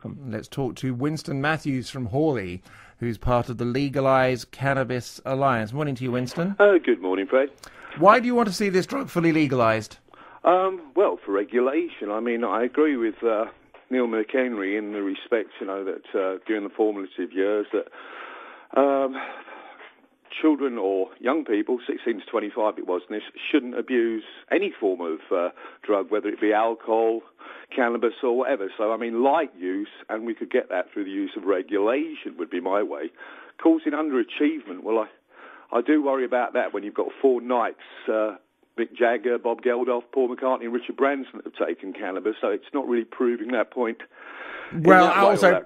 Let's talk to Winston Matthews from Hawley, who's part of the Legalize Cannabis Alliance. Morning to you, Winston. Good morning, Fred. Why do you want to see this drug fully legalised? Well, for regulation. I mean, I agree with Neil McHenry in the respect, that during the formative years that children or young people, 16 to 25 it was, and this shouldn't abuse any form of drug, whether it be alcohol, cannabis or whatever. So, I mean, light use, and we could get that through the use of regulation would be my way. Causing underachievement, well, I do worry about that when you've got four knights, Mick Jagger, Bob Geldof, Paul McCartney and Richard Branson that have taken cannabis, so it's not really proving that point. Well, also,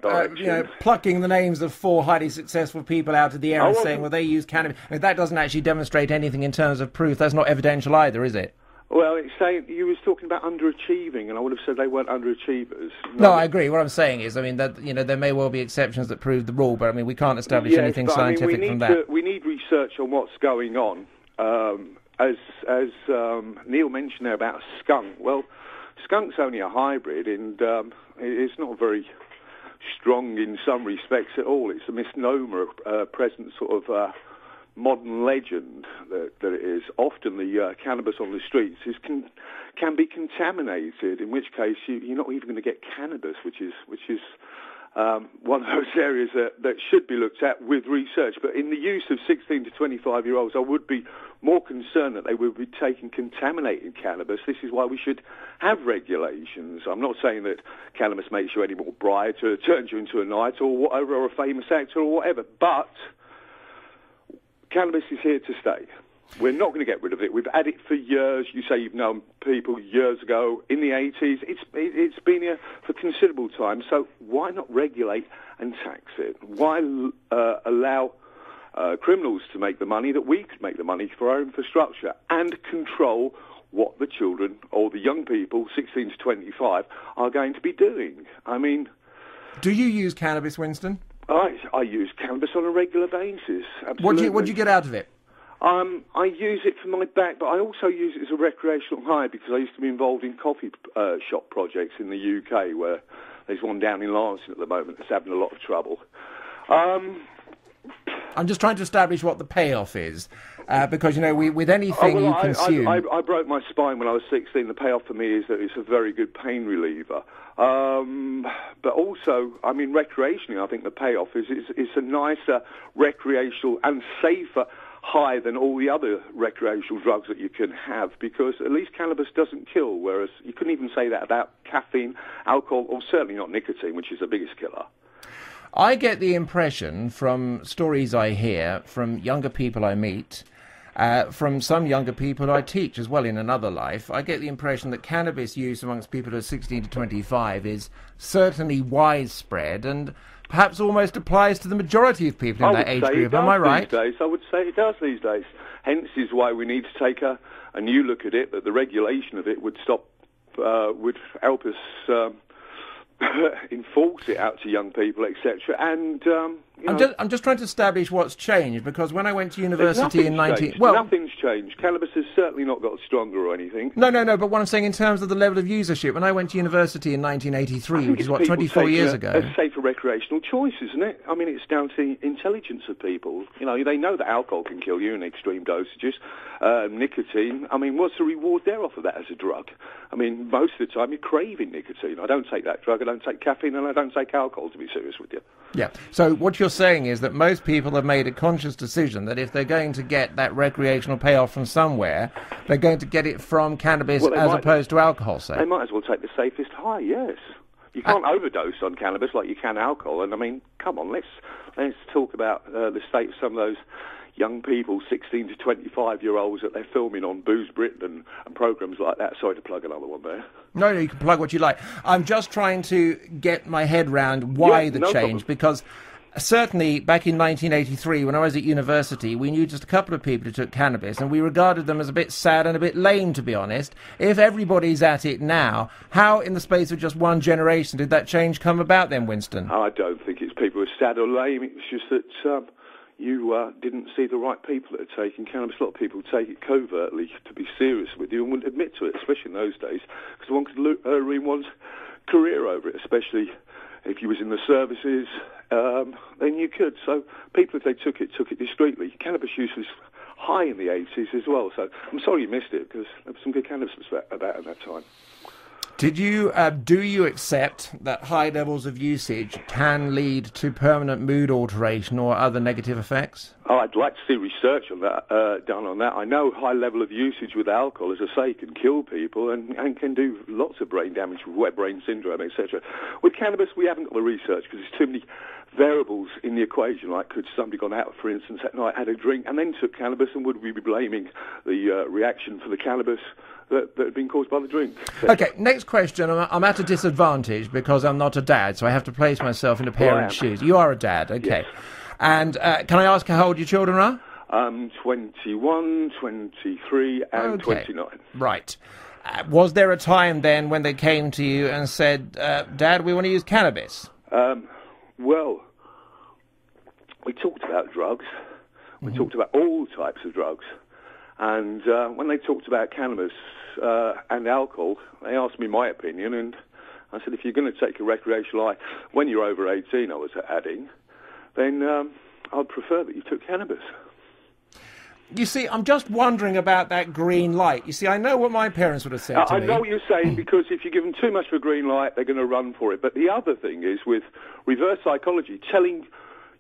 plucking the names of four highly successful people out of the air and saying, well, they use cannabis. I mean, that doesn't actually demonstrate anything in terms of proof. That's not evidential either, is it? Well, it's saying you was talking about underachieving, and I would have said they weren't underachievers. No, I agree. What I'm saying is, I mean, that there may well be exceptions that prove the rule, but I mean, we can't establish anything scientific from that. We need research on what's going on. As Neil mentioned there about skunk. Well, skunk's only a hybrid, and it's not very strong in some respects at all. It's a misnomer, present sort of modern legend that it is. Often the cannabis on the streets can be contaminated, in which case you're not even going to get cannabis, which is one of those areas that should be looked at with research. But in the use of 16 to 25-year-olds, I would be more concerned that they would be taking contaminated cannabis. This is why we should have regulations. I'm not saying that cannabis makes you any more bright or turns you into a knight or whatever, or a famous actor or whatever, but cannabis is here to stay. We're not going to get rid of it. We've had it for years. You say you've known people years ago, in the 80s. It's been here for considerable time. So why not regulate and tax it? Why allow criminals to make the money that we could make the money for our infrastructure, and control what the children or the young people, 16 to 25, are going to be doing? I mean... Do you use cannabis, Winston? I use cannabis on a regular basis, absolutely. What do you get out of it? I use it for my back, but I also use it as a recreational high because I used to be involved in coffee shop projects in the UK, where there's one down in Lancing at the moment that's having a lot of trouble. I'm just trying to establish what the payoff is, because, with anything you consume... I broke my spine when I was 16. The payoff for me is that it's a very good pain reliever. But also, I mean, recreationally, I think the payoff is it's a nicer recreational and safer high than all the other recreational drugs that you can have, because at least cannabis doesn't kill, whereas you couldn't even say that about caffeine, alcohol, or certainly not nicotine, which is the biggest killer. I get the impression from stories I hear, from younger people I meet, from some younger people I teach as well in another life, I get the impression that cannabis use amongst people who are 16 to 25 is certainly widespread and perhaps almost applies to the majority of people in that age group. Am I right? I would say it does these days. Hence is why we need to take a new look at it, that the regulation of it would help us enforce it out to young people, etc. And I'm just trying to establish what's changed, because when I went to university in nothing's changed. Cannabis has certainly not got stronger or anything. No. But what I'm saying in terms of the level of usership, when I went to university in 1983, which is 24 years ago, a safer recreational choice, isn't it? I mean, it's down to the intelligence of people. They know that alcohol can kill you in extreme dosages. Nicotine. I mean, what's the reward there off of that as a drug? I mean, most of the time you're craving nicotine. I don't take that drug. I don't take caffeine, and I don't take alcohol, to be serious with you. Yeah. So what you're saying is that most people have made a conscious decision that if they're going to get that recreational payoff from somewhere, they're going to get it from cannabis opposed to alcohol, say. They might as well take the safest high, yes. You can't overdose on cannabis like you can alcohol. And, I mean, come on, let's talk about the state of some of those young people, 16 to 25-year-olds, that they're filming on Booze Britain and programs like that. Sorry to plug another one there. No, you can plug what you like. I'm just trying to get my head round why the change, because certainly back in 1983, when I was at university, we knew just a couple of people who took cannabis, and we regarded them as a bit sad and a bit lame, to be honest. If everybody's at it now, how in the space of just one generation did that change come about then, Winston? I don't think it's people who are sad or lame. It's just that you didn't see the right people that are taking cannabis. A lot of people take it covertly, to be serious with you, and wouldn't admit to it, especially in those days, because one could ruin one's career over it, especially if you was in the services, then you could. So people, if they took it discreetly. Cannabis use was high in the 80s as well. So I'm sorry you missed it, because there was some good cannabis about at that time. Do you accept that high levels of usage can lead to permanent mood alteration or other negative effects? Oh, I'd like to see research on that done on that. I know high level of usage with alcohol, as I say, can kill people and can do lots of brain damage with wet brain syndrome, etc. With cannabis, we haven't got the research because there's too many variables in the equation. Like, could somebody gone out, for instance, at night, had a drink, and then took cannabis, and would we be blaming the reaction for the cannabis that had been caused by the drink? Okay, next question. I'm at a disadvantage because I'm not a dad, so I have to place myself in a parent's shoes. You are a dad, okay. Yes. And can I ask how old your children are? 21, 23, and 29. Right. Was there a time then when they came to you and said, Dad, we want to use cannabis? Well, we talked about drugs. We talked about all types of drugs. And when they talked about cannabis and alcohol, they asked me my opinion, and I said, if you're going to take a recreational high when you're over 18, I was adding, then I'd prefer that you took cannabis. You see, I'm just wondering about that green light. You see, I know what my parents would have said to me. I know what you're saying, because if you give them too much of a green light, they're going to run for it. But the other thing is, with reverse psychology, telling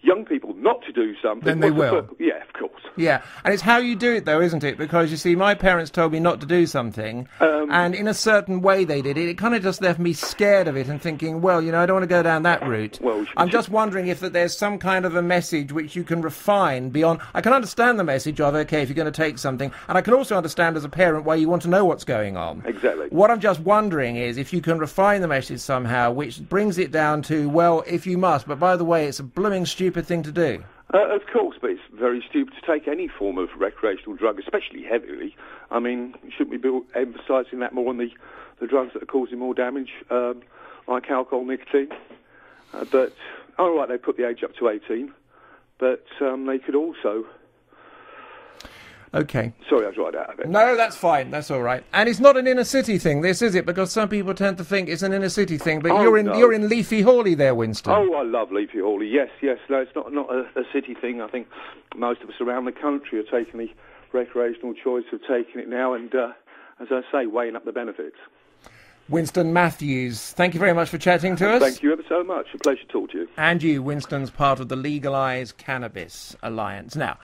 young people not to do something. Then they will. Yeah, of course. Yeah, and it's how you do it, though, isn't it? Because, you see, my parents told me not to do something, and in a certain way they did it. It kind of just left me scared of it and thinking, well, you know, I don't want to go down that route. Well, I'm just wondering if there's some kind of a message which you can refine beyond... I can understand the message of, OK, if you're going to take something, and I can also understand as a parent why you want to know what's going on. Exactly. What I'm just wondering is if you can refine the message somehow, which brings it down to, well, if you must, but by the way, it's a blooming stupid thing to do. Of course, but it's very stupid to take any form of recreational drug, especially heavily. I mean, shouldn't we be emphasising that more on the drugs that are causing more damage, like alcohol, nicotine? But, all right, they put the age up to 18, but they could also... Okay. Sorry, I was right out of it. No, that's fine. That's all right. And it's not an inner city thing, this, is it? Because some people tend to think it's an inner city thing. But you're in Leafy Hawley there, Winston. Oh, I love Leafy Hawley. Yes. No, it's not a city thing. I think most of us around the country are taking the recreational choice of taking it now, and as I say, weighing up the benefits. Winston Matthews, thank you very much for chatting to us. Thank you ever so much. A pleasure to talk to you. And you, Winston's part of the Legalize Cannabis Alliance. Now,